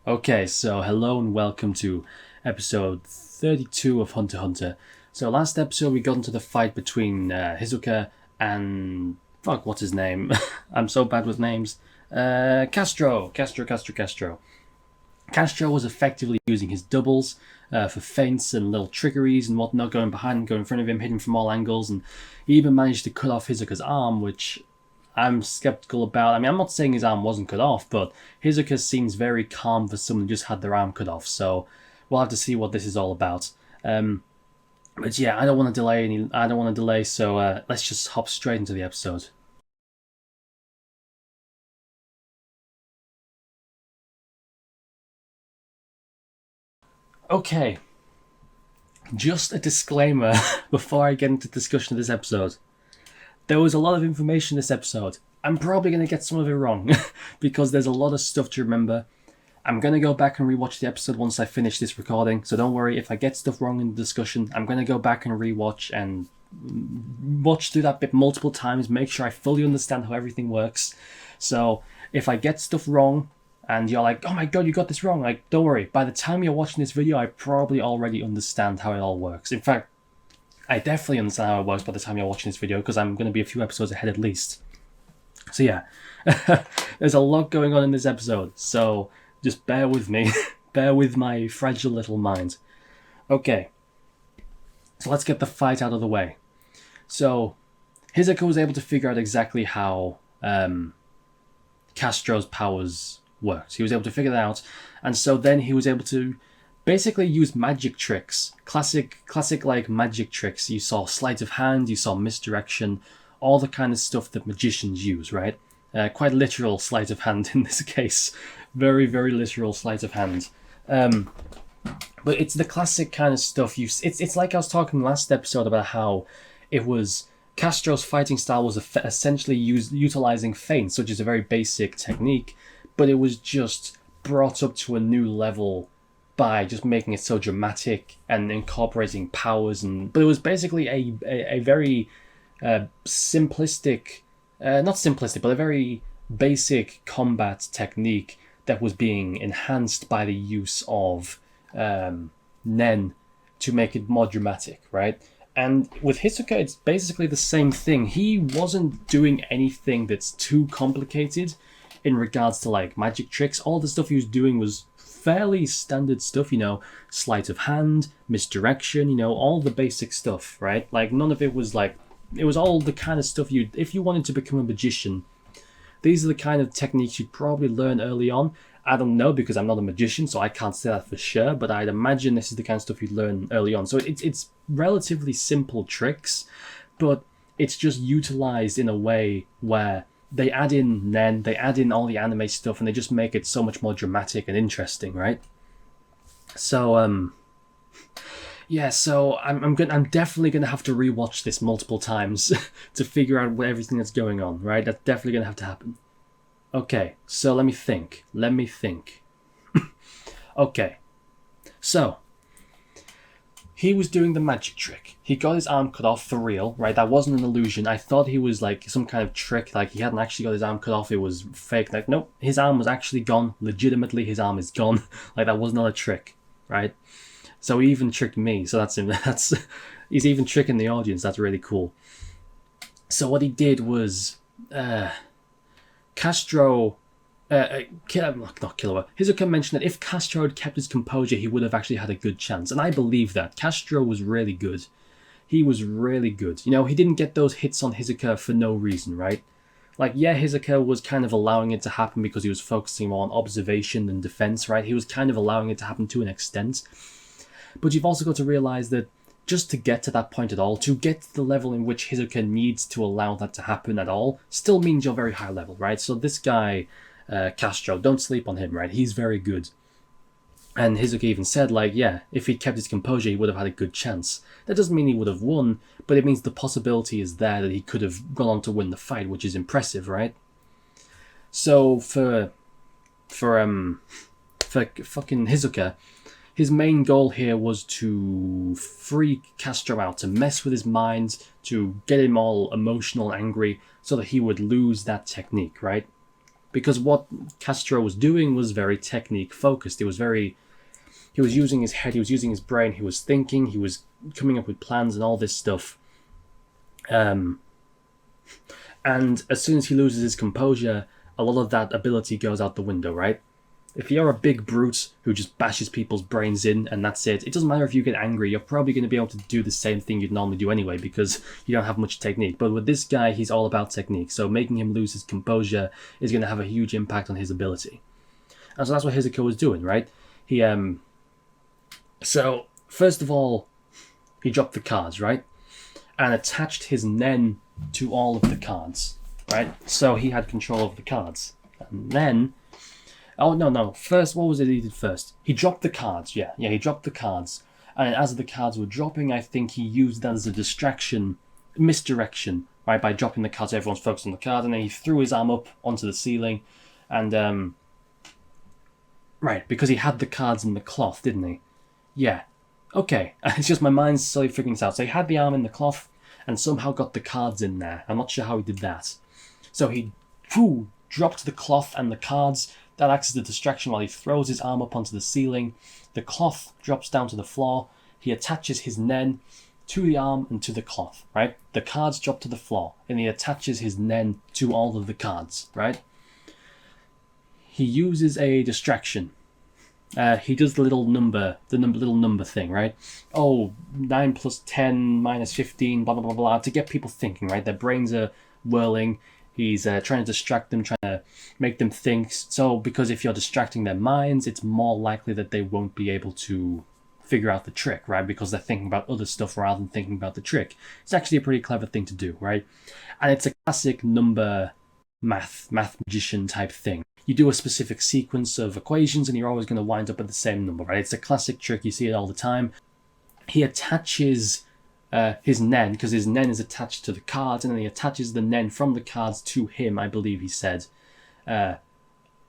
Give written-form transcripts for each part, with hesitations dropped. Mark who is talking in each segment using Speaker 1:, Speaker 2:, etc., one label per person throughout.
Speaker 1: Okay, so hello and welcome to episode 32 of Hunter x Hunter. So last episode we got into the fight between Hisoka and... Fuck, what's his name? I'm so bad with names. Castro. Castro was effectively using his doubles for feints and little trickeries and whatnot, going behind, going in front of him, hitting from all angles, and he even managed to cut off Hisoka's arm, which I'm skeptical about. I mean, I'm not saying his arm wasn't cut off, but Hisoka seems very calm for someone who just had their arm cut off, so we'll have to see what this is all about. But yeah, I don't want to delay, so let's just hop straight into the episode. Okay, just a disclaimer before I get into discussion of this episode. There was a lot of information in this episode. I'm probably going to get some of it wrong because there's a lot of stuff to remember. I'm going to go back and rewatch the episode once I finish this recording, so don't worry if I get stuff wrong in the discussion. I'm going to go back and rewatch and watch through that bit multiple times, make sure I fully understand how everything works. So if I get stuff wrong and you're like, oh my god, you got this wrong, like, don't worry. By the time you're watching this video, I probably already understand how it all works. In fact, I definitely understand how it works by the time you're watching this video because I'm going to be a few episodes ahead at least. So yeah, there's a lot going on in this episode, so just bear with me. Bear with my fragile little mind. Okay, so let's get the fight out of the way. So Hisoka was able to figure out exactly how Castro's powers worked. He was able to figure that out, and so then he was able to basically use magic tricks. Classic like magic tricks. You saw sleight of hand, you saw misdirection, all the kind of stuff that magicians use, right? Quite literal sleight of hand in this case. Very, very literal sleight of hand. But it's the classic kind of stuff it's like I was talking last episode about how it was Castro's fighting style was essentially utilizing feints, which is a very basic technique, but it was just brought up to a new level by just making it so dramatic and incorporating powers, but it was basically a very simplistic, not simplistic, but a very basic combat technique that was being enhanced by the use of Nen to make it more dramatic, right? And with Hisoka, it's basically the same thing. He wasn't doing anything that's too complicated in regards to like magic tricks. All the stuff he was doing was fairly standard stuff, sleight of hand, misdirection, all the basic stuff, right? Like none of it was like, it was all the kind of stuff if you wanted to become a magician, these are the kind of techniques you'd probably learn early on. I don't know because I'm not a magician, so I can't say that for sure, but I'd imagine this is the kind of stuff you'd learn early on. So it's relatively simple tricks, but it's just utilized in a way where they add in Nen, they add in all the anime stuff, and they just make it so much more dramatic and interesting, right? So, yeah, so I'm definitely gonna have to rewatch this multiple times to figure out everything that's going on, right? That's definitely gonna have to happen. Okay, so let me think. Okay, so he was doing the magic trick. He got his arm cut off for real, right? That wasn't an illusion. I thought he was like some kind of trick, like he hadn't actually got his arm cut off. It was fake. Like, nope, his arm was actually gone. Legitimately, his arm is gone. Like, that was not a trick, right? So he even tricked me. So he's even tricking the audience. That's really cool. So what he did was Hisoka mentioned that if Castro had kept his composure, he would have actually had a good chance. And I believe that. Castro was really good. He was really good. He didn't get those hits on Hisoka for no reason, right? Like, yeah, Hisoka was kind of allowing it to happen because he was focusing more on observation than defense, right? He was kind of allowing it to happen to an extent. But you've also got to realize that just to get to that point at all, to get to the level in which Hisoka needs to allow that to happen at all, still means you're very high level, right? So this guy, Castro, don't sleep on him, right? He's very good. And Hisoka even said, like, yeah, if he'd kept his composure, he would have had a good chance. That doesn't mean he would have won, but it means the possibility is there that he could have gone on to win the fight, which is impressive, right? So for fucking Hisoka, his main goal here was to freak Castro out, to mess with his mind, to get him all emotional and angry so that he would lose that technique, right? Because what Castro was doing was very technique focused. He was using his head, he was using his brain, he was thinking, he was coming up with plans and all this stuff. And as soon as he loses his composure, a lot of that ability goes out the window, right? If you're a big brute who just bashes people's brains in and that's it, it doesn't matter if you get angry, you're probably going to be able to do the same thing you'd normally do anyway because you don't have much technique. But with this guy, he's all about technique, so making him lose his composure is going to have a huge impact on his ability. And so that's what Hisoka was doing, right? So, first of all, he dropped the cards, right? And attached his nen to all of the cards, right? So he had control of the cards. And then... Oh, no. First, what was it he did first? He dropped the cards, yeah, he dropped the cards. And as the cards were dropping, I think he used that as a misdirection, right? By dropping the cards, everyone's focused on the cards, and then he threw his arm up onto the ceiling. And, right, because he had the cards in the cloth, didn't he? Yeah. Okay. It's just my mind's slowly figuring this out. So he had the arm in the cloth, and somehow got the cards in there. I'm not sure how he did that. So he dropped the cloth and the cards. That acts as a distraction while he throws his arm up onto the ceiling. The cloth drops down to the floor. He attaches his nen to the arm and to the cloth, right? The cards drop to the floor, and he attaches his nen to all of the cards, right? He uses a distraction. He does the little number thing, right? Oh, 9 plus 10 minus 15, blah, blah, blah, blah, to get people thinking, right? Their brains are whirling. He's trying to distract them, trying to make them think. So, because if you're distracting their minds, it's more likely that they won't be able to figure out the trick, right? Because they're thinking about other stuff rather than thinking about the trick. It's actually a pretty clever thing to do, right? And it's a classic number math magician type thing. You do a specific sequence of equations and you're always going to wind up at the same number, right? It's a classic trick. You see it all the time. He attaches... his nen, because his nen is attached to the cards, and then he attaches the nen from the cards to him, I believe he said,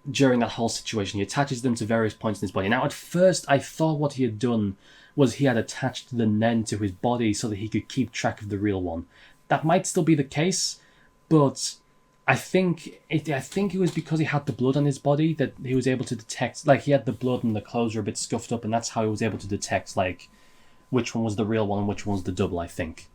Speaker 1: during that whole situation. He attaches them to various points in his body. Now, at first, I thought what he had done was he had attached the nen to his body so that he could keep track of the real one. That might still be the case, but I think it was because he had the blood on his body that he was able to detect, like, he had the blood and the clothes were a bit scuffed up, and that's how he was able to detect, like, which one was the real one and which one was the double, I think.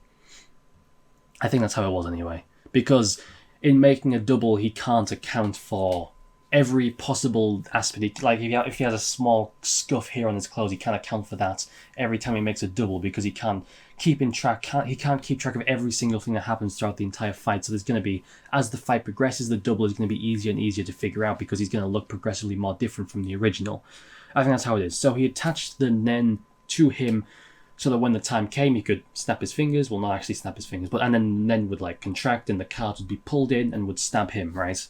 Speaker 1: I think that's how it was anyway. Because in making a double, he can't account for every possible aspect. Like, if he has a small scuff here on his clothes, he can't account for that every time he makes a double because he can't keep track of every single thing that happens throughout the entire fight. So there's going to be, as the fight progresses, the double is going to be easier and easier to figure out because he's going to look progressively more different from the original. I think that's how it is. So he attached the nen to him so that when the time came, he could snap his fingers. Well, not actually snap his fingers, but and then nen would like contract and the cards would be pulled in and would stab him, right?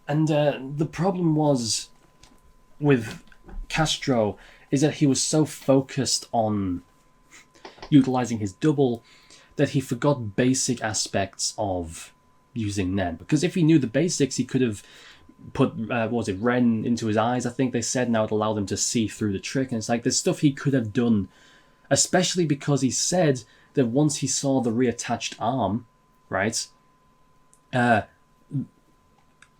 Speaker 1: And the problem was with Castro is that he was so focused on utilizing his double that he forgot basic aspects of using nen. Because if he knew the basics, he could have put Ren into his eyes, I think they said. Now it allowed him to see through the trick. And it's like, there's stuff he could have done, especially because he said that once he saw the reattached arm, right,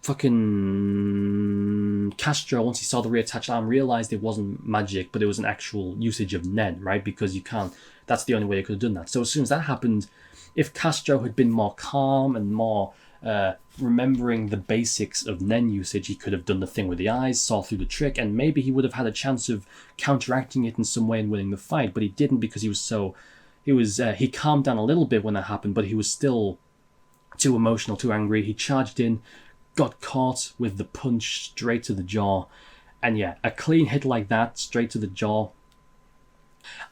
Speaker 1: fucking Castro, once he saw the reattached arm, realized it wasn't magic, but it was an actual usage of nen, right? Because you can't, that's the only way he could have done that. So as soon as that happened, if Castro had been more calm and more remembering the basics of nen usage, he could have done the thing with the eyes, saw through the trick, and maybe he would have had a chance of counteracting it in some way and winning the fight. But he didn't, because he calmed down a little bit when that happened, but he was still too emotional, too angry. He charged in, got caught with the punch straight to the jaw, and yeah, a clean hit like that straight to the jaw.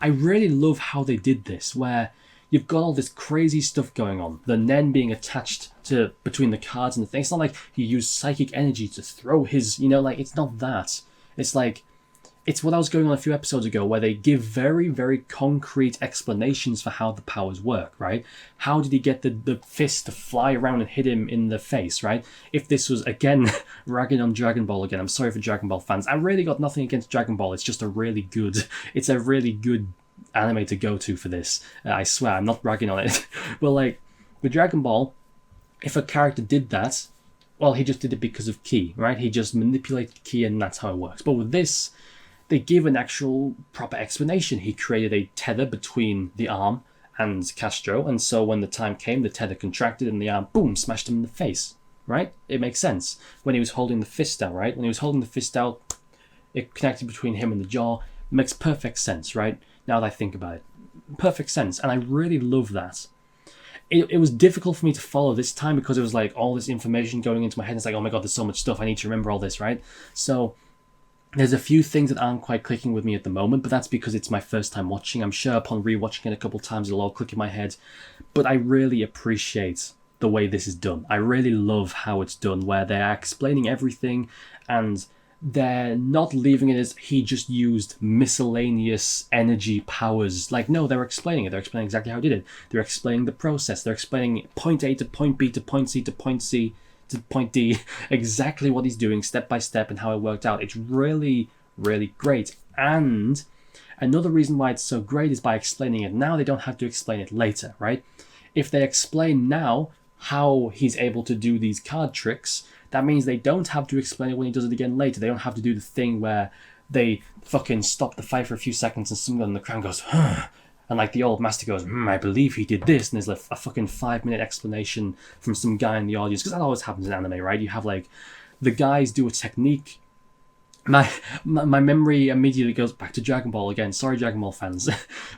Speaker 1: I really love how they did this, where you've got all this crazy stuff going on. The nen being attached to between the cards and the thing. It's not like he used psychic energy to throw his, like, it's not that. It's like, it's what I was going on a few episodes ago, where they give very, very concrete explanations for how the powers work, right? How did he get the fist to fly around and hit him in the face, right? If this was, again, ragging on Dragon Ball again, I'm sorry for Dragon Ball fans. I really got nothing against Dragon Ball. It's just a really good anime to go to for this. I swear, I'm not bragging on it. But like, with Dragon Ball, if a character did that, well, he just did it because of ki, right? He just manipulated ki, and that's how it works. But with this, they give an actual proper explanation. He created a tether between the arm and Castro, and so when the time came, the tether contracted and the arm, boom, smashed him in the face, right? It makes sense. When he was holding the fist out, right? When he was holding the fist out, it connected between him and the jaw. It makes perfect sense, right? Now that I think about it. Perfect sense, and I really love that. It was difficult for me to follow this time because it was like all this information going into my head. It's like, oh my god, there's so much stuff. I need to remember all this, right? So there's a few things that aren't quite clicking with me at the moment, but that's because it's my first time watching. I'm sure upon rewatching it a couple of times, it'll all click in my head. But I really appreciate the way this is done. I really love how it's done, where they're explaining everything and they're not leaving it as he just used miscellaneous energy powers. Like, no, they're explaining it. They're explaining exactly how he did it. They're explaining the process. They're explaining point A to point B to point C to point C to point D, exactly what he's doing step by step and how it worked out. It's really, really great. And another reason why it's so great is by explaining it now, they don't have to explain it later, right? If they explain now how he's able to do these card tricks, that means they don't have to explain it when he does it again later. They don't have to do the thing where they fucking stop the fight for a few seconds and someone in the crowd goes, huh. And like the old master goes, I believe he did this. And there's like a fucking 5-minute explanation from some guy in the audience. Because that always happens in anime, right? You have like the guys do a technique. My memory immediately goes back to Dragon Ball again. Sorry, Dragon Ball fans.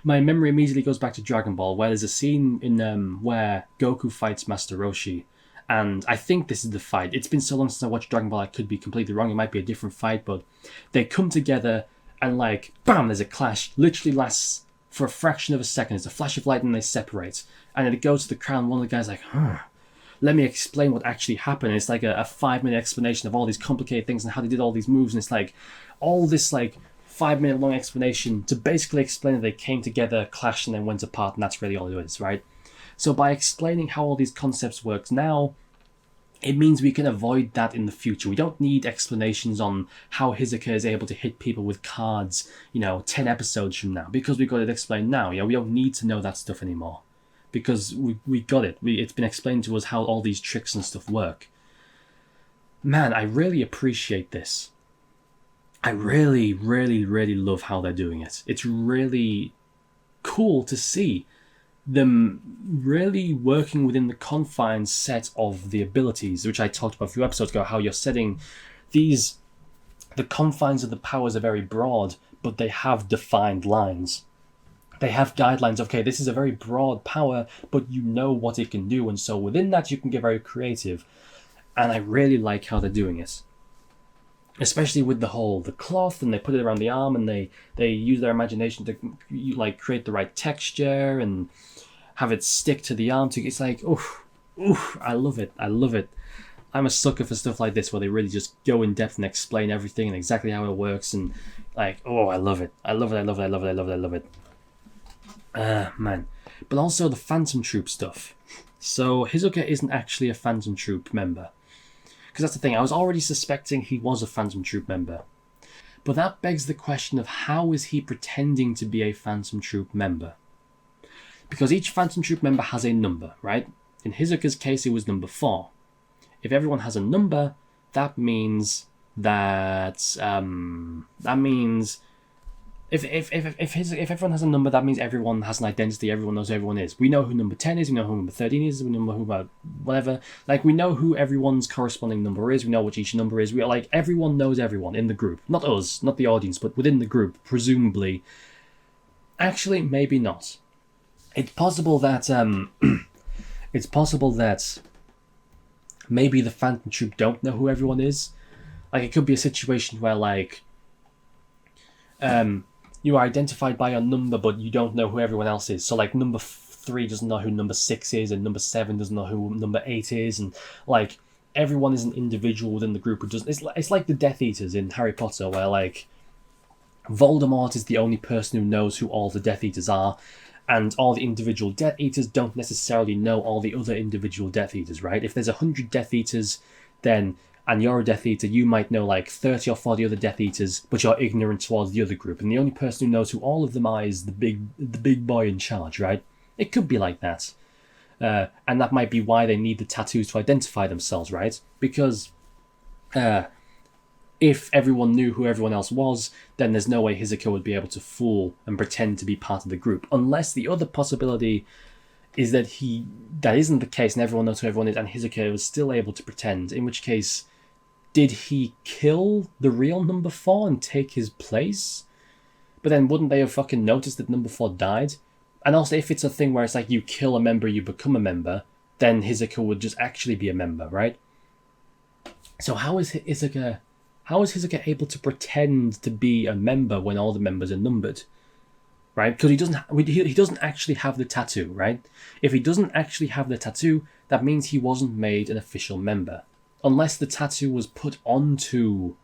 Speaker 1: My memory immediately goes back to Dragon Ball, where there's a scene in where Goku fights Master Roshi. And I think this is the fight. It's been so long since I watched Dragon Ball, I could be completely wrong. It might be a different fight, but they come together and like, bam, there's a clash. Literally lasts for a fraction of a second. It's a flash of light and they separate. And then it goes to the crowd and one of the guys like, let me explain what actually happened. And it's like a 5-minute explanation of all these complicated things and how they did all these moves. And it's like all this like 5-minute long explanation to basically explain that they came together, clashed, and then went apart. And that's really all it is, right? So by explaining how all these concepts work now, it means we can avoid that in the future. We don't need explanations on how Hisoka is able to hit people with cards, 10 episodes from now, because we got it explained now. We don't need to know that stuff anymore because we got it. It's been explained to us how all these tricks and stuff work. Man, I really appreciate this. I really, really, really love how they're doing it. It's really cool to see them really working within the confines set of the abilities, which I talked about a few episodes ago, how you're setting the confines of the powers are very broad, but they have defined lines. They have guidelines. Okay, this is a very broad power, but you know what it can do, and so within that you can get very creative. And I really like how they're doing it. Especially with the cloth, and they put it around the arm, and they use their imagination to like create the right texture and have it stick to the arm. It's like, I love it. I love it. I'm a sucker for stuff like this where they really just go in depth and explain everything and exactly how it works. And like, I love it. I love it. I love it. I love it. I love it. I love it. Man. But also the Phantom Troop stuff. So Hisoka isn't actually a Phantom Troop member. Because that's the thing, I was already suspecting he was a Phantom Troop member. But that begs the question of how is he pretending to be a Phantom Troop member? Because each Phantom Troop member has a number, right? In Hisoka's case, it was number 4. If everyone has a number, that means that... If everyone has a number, that means everyone has an identity, everyone knows who everyone is. We know who number 10 is, we know who number 13 is, we know who whatever. Like, we know who everyone's corresponding number is, we know what each number is. We are like, everyone knows everyone in the group. Not us, not the audience, but within the group, presumably. Actually, maybe not. It's possible that maybe the Phantom Troop don't know who everyone is. Like, it could be a situation where, like, you are identified by your number, but you don't know who everyone else is. So, like, number 3 doesn't know who number 6 is, and number 7 doesn't know who number 8 is, and, like, everyone is an individual within the group who doesn't... It's like the Death Eaters in Harry Potter, where, like, Voldemort is the only person who knows who all the Death Eaters are, and all the individual Death Eaters don't necessarily know all the other individual Death Eaters, right? If there's 100 Death Eaters, then... and you're a Death Eater, you might know like 30 or 40 other Death Eaters, but you're ignorant towards the other group, and the only person who knows who all of them are is the big boy in charge, right? It could be like that. And that might be why they need the tattoos to identify themselves, right? Because if everyone knew who everyone else was, then there's no way Hisoka would be able to fool and pretend to be part of the group. Unless the other possibility is that that isn't the case and everyone knows who everyone is and Hisoka was still able to pretend, in which case, did he kill the real number 4 and take his place? But then wouldn't they have fucking noticed that number 4 died? And also, if it's a thing where it's like you kill a member, you become a member, then Hisoka would just actually be a member, right? So how is Hisoka able to pretend to be a member when all the members are numbered? Right? Because he doesn't actually have the tattoo, right? If he doesn't actually have the tattoo, that means he wasn't made an official member. Unless the tattoo was put onto...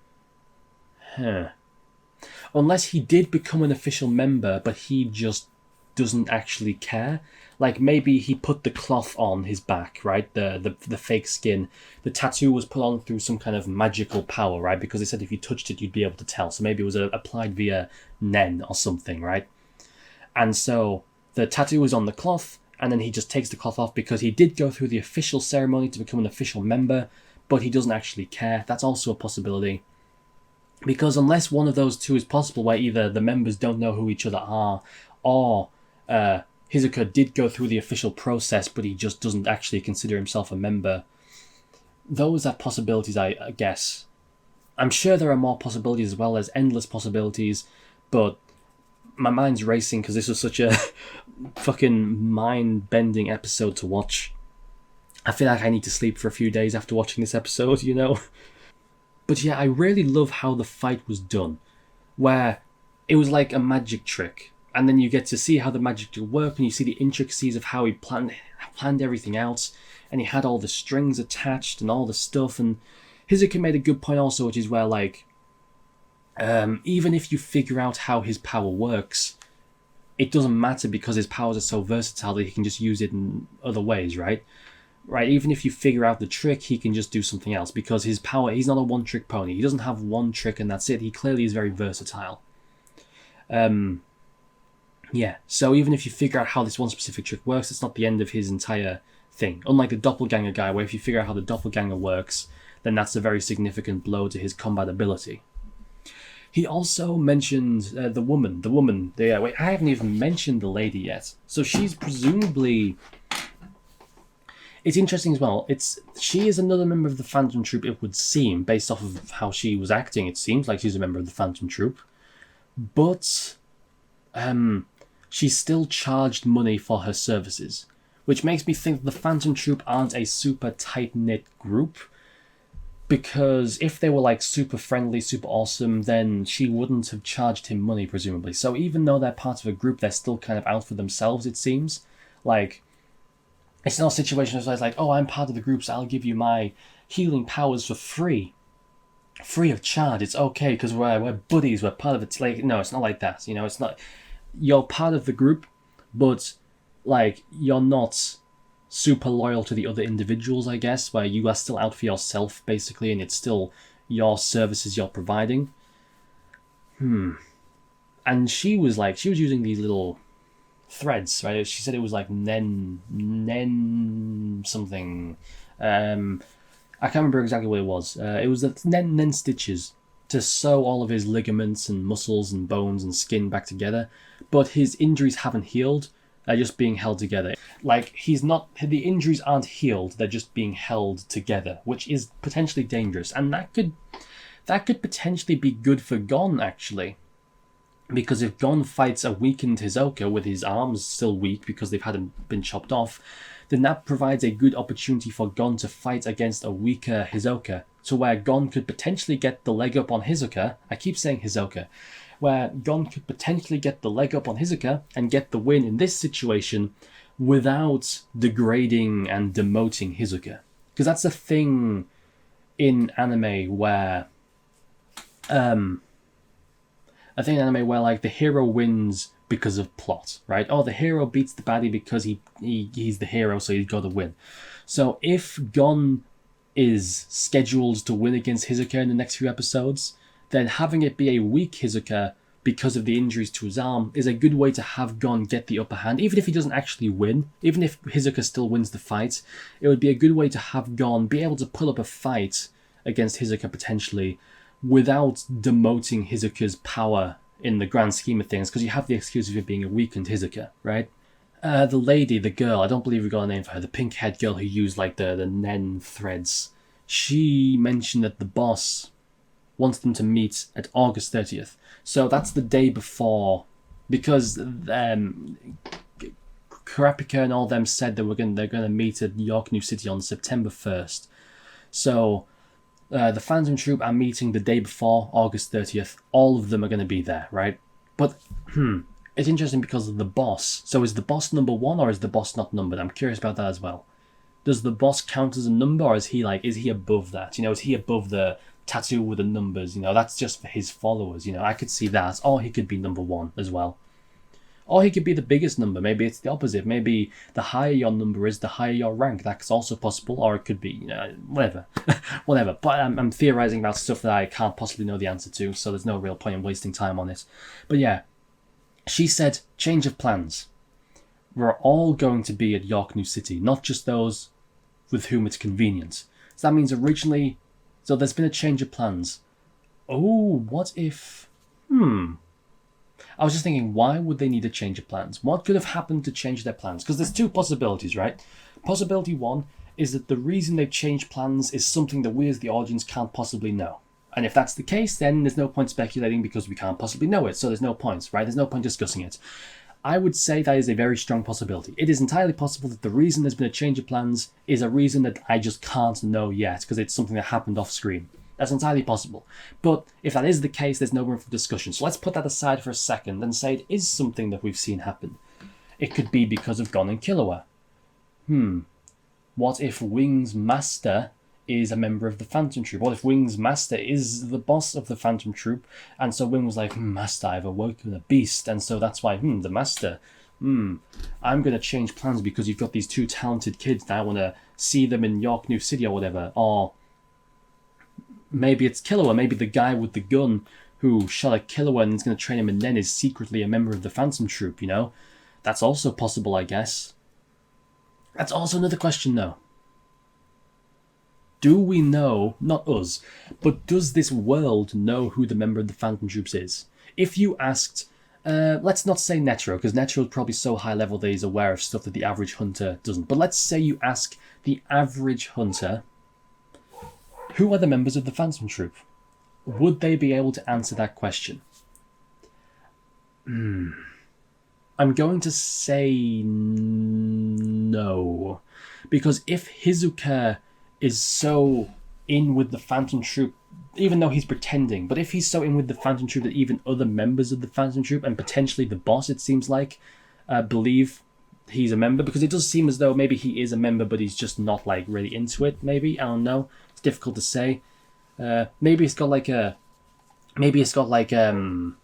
Speaker 1: Unless he did become an official member, but he just doesn't actually care. Like, maybe he put the cloth on his back, right? The fake skin. The tattoo was put on through some kind of magical power, right? Because they said if you touched it, you'd be able to tell. So maybe it was applied via Nen or something, right? And so the tattoo was on the cloth, and then he just takes the cloth off because he did go through the official ceremony to become an official member, but he doesn't actually care. That's also a possibility. Because unless one of those two is possible, where either the members don't know who each other are, or Hisoka did go through the official process, but he just doesn't actually consider himself a member, those are possibilities, I guess. I'm sure there are more possibilities as well. There's endless possibilities, but my mind's racing because this was such a fucking mind-bending episode to watch. I feel like I need to sleep for a few days after watching this episode, you know? But yeah, I really love how the fight was done, where it was like a magic trick, and then you get to see how the magic trick worked, and you see the intricacies of how he planned everything out, and he had all the strings attached and all the stuff, and Hisoka made a good point also, which is where, like, even if you figure out how his power works, it doesn't matter because his powers are so versatile that he can just use it in other ways, right? Right, even if you figure out the trick, he can just do something else because his power, he's not a one-trick pony. He doesn't have one trick and that's it. He clearly is very versatile. Yeah, so even if you figure out how this one specific trick works, it's not the end of his entire thing. Unlike the doppelganger guy, where if you figure out how the doppelganger works, then that's a very significant blow to his combat ability. He also mentioned the woman. Wait, I haven't even mentioned the lady yet. So she's presumably... It's interesting as well. She is another member of the Phantom Troop, it would seem, based off of how she was acting. It seems like she's a member of the Phantom Troop. But she still charged money for her services, which makes me think the Phantom Troop aren't a super tight-knit group, because if they were like super friendly, super awesome, then she wouldn't have charged him money, presumably. So even though they're part of a group, they're still kind of out for themselves, it seems. Like, it's not a situation where it's like, oh, I'm part of the group, so I'll give you my healing powers for free. Free of charge. It's okay, because we're buddies, we're part of it. Like, no, it's not like that. You know, it's not... You're part of the group, but, like, you're not super loyal to the other individuals, I guess, where you are still out for yourself, basically, and it's still your services you're providing. And she was using these little threads, right? She said it was like Nen something. I can't remember exactly what it was. It was the Nen stitches to sew all of his ligaments and muscles and bones and skin back together, but his injuries haven't healed. They're just being held together. Like, the injuries aren't healed, they're just being held together, which is potentially dangerous. And that could potentially be good for Gon, actually. Because if Gon fights a weakened Hisoka with his arms still weak because they've been chopped off, then that provides a good opportunity for Gon to fight against a weaker Hisoka, to where Gon could potentially get the leg up on Hisoka. I keep saying Hisoka. Where Gon could potentially get the leg up on Hisoka and get the win in this situation without degrading and demoting Hisoka. Because that's a thing in anime where... like, the hero wins because of plot, right? Oh, the hero beats the baddie because he's the hero, so he's got to win. So if Gon is scheduled to win against Hisoka in the next few episodes, then having it be a weak Hisoka because of the injuries to his arm, is a good way to have Gon get the upper hand. Even if he doesn't actually win, even if Hisoka still wins the fight, it would be a good way to have Gon be able to pull up a fight against Hisoka potentially without demoting Hisoka's power in the grand scheme of things, because you have the excuse of it being a weakened Hisoka, right? The girl, I don't believe we got a name for her, the pink-haired girl who used like the Nen threads, she mentioned that the boss wants them to meet at August 30th. So that's the day before, because Kurapika and all them said they're going to meet at York New City on September 1st. So the Phantom Troop are meeting the day before, August 30th. All of them are going to be there, right? But it's interesting because of the boss. So is the boss number 1 or is the boss not numbered? I'm curious about that as well. Does the boss count as a number, or is he above that? You know, is he above the tattoo with the numbers? You know, that's just for his followers. You know, I could see that. Or he could be number 1 as well. Or he could be the biggest number. Maybe it's the opposite. Maybe the higher your number is, the higher your rank. That's also possible. Or it could be, you know, whatever. Whatever. But I'm theorizing about stuff that I can't possibly know the answer to, so there's no real point in wasting time on it. But yeah, she said, change of plans. We're all going to be at York New City, not just those with whom it's convenient. So that means originally... So there's been a change of plans. Oh, what if... I was just thinking, why would they need a change of plans? What could have happened to change their plans? Because there's 2 possibilities, right? Possibility 1 is that the reason they've changed plans is something that we as the audience can't possibly know. And if that's the case, then there's no point speculating because we can't possibly know it. So there's no point, right? There's no point discussing it. I would say that is a very strong possibility. It is entirely possible that the reason there's been a change of plans is a reason that I just can't know yet because it's something that happened off screen. That's entirely possible. But if that is the case, there's no room for discussion. So let's put that aside for a second and say it is something that we've seen happen. It could be because of Gon and Killua. What if Wing's master is a member of the Phantom Troop? What if Wing's master is the boss of the Phantom Troop? And so Wing was like, Master, I've awoken a beast. And so that's why, the master, I'm going to change plans because you've got these 2 talented kids and I want to see them in York New City or whatever. Or maybe it's Killua, maybe the guy with the gun who shot at Killua and is going to train him and then is secretly a member of the Phantom Troop, you know? That's also possible, I guess. That's also another question, though. Do we know, not us, but does this world know who the member of the Phantom Troops is? If you asked, let's not say Netero, because Netero is probably so high level that he's aware of stuff that the average hunter doesn't. But let's say you ask the average hunter, who are the members of the Phantom Troop? Would they be able to answer that question? I'm going to say no. Because if Hisoka is so in with the Phantom Troop, even though he's pretending, but if he's so in with the Phantom Troop that even other members of the Phantom Troop, and potentially the boss, it seems like, believe he's a member, because it does seem as though maybe he is a member, but he's just not, like, really into it, maybe. I don't know. It's difficult to say. Maybe it's got, like,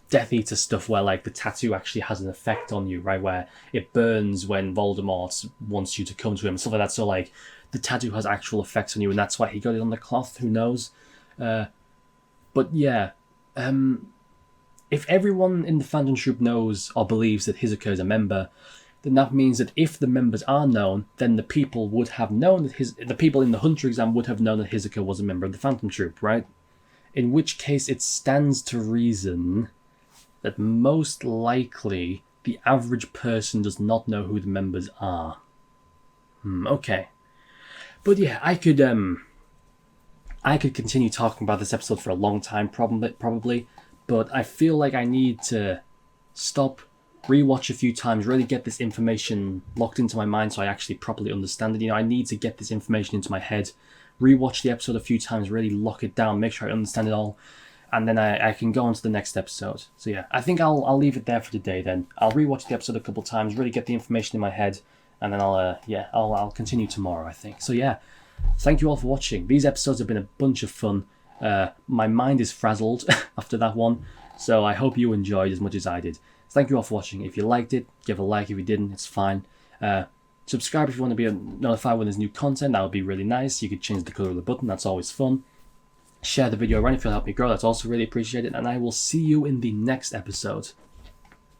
Speaker 1: Death Eater stuff where, like, the tattoo actually has an effect on you, right? Where it burns when Voldemort wants you to come to him, stuff like that. So, like, the tattoo has actual effects on you, and that's why he got it on the cloth. Who knows? But yeah, if everyone in the Phantom Troop knows or believes that Hisoka is a member, then that means that if the members are known, then the people would have known that the people in the Hunter exam would have known that Hisoka was a member of the Phantom Troop, right? In which case, it stands to reason that most likely the average person does not know who the members are. Okay. But yeah, I could continue talking about this episode for a long time, probably, but I feel like I need to stop, rewatch a few times, really get this information locked into my mind so I actually properly understand it. You know, I need to get this information into my head, rewatch the episode a few times, really lock it down, make sure I understand it all, and then I can go on to the next episode. So yeah, I think I'll leave it there for today then. I'll rewatch the episode a couple times, really get the information in my head, and then I'll continue tomorrow, I think. So yeah, thank you all for watching. These episodes have been a bunch of fun. My mind is frazzled after that one, so I hope you enjoyed as much as I did. Thank you all for watching. If you liked it, give a like. If you didn't, it's fine. Subscribe if you want to be notified when there's new content. That would be really nice. You could change the colour of the button. That's always fun. Share the video around if you'll help me grow. That's also really appreciated. And I will see you in the next episode.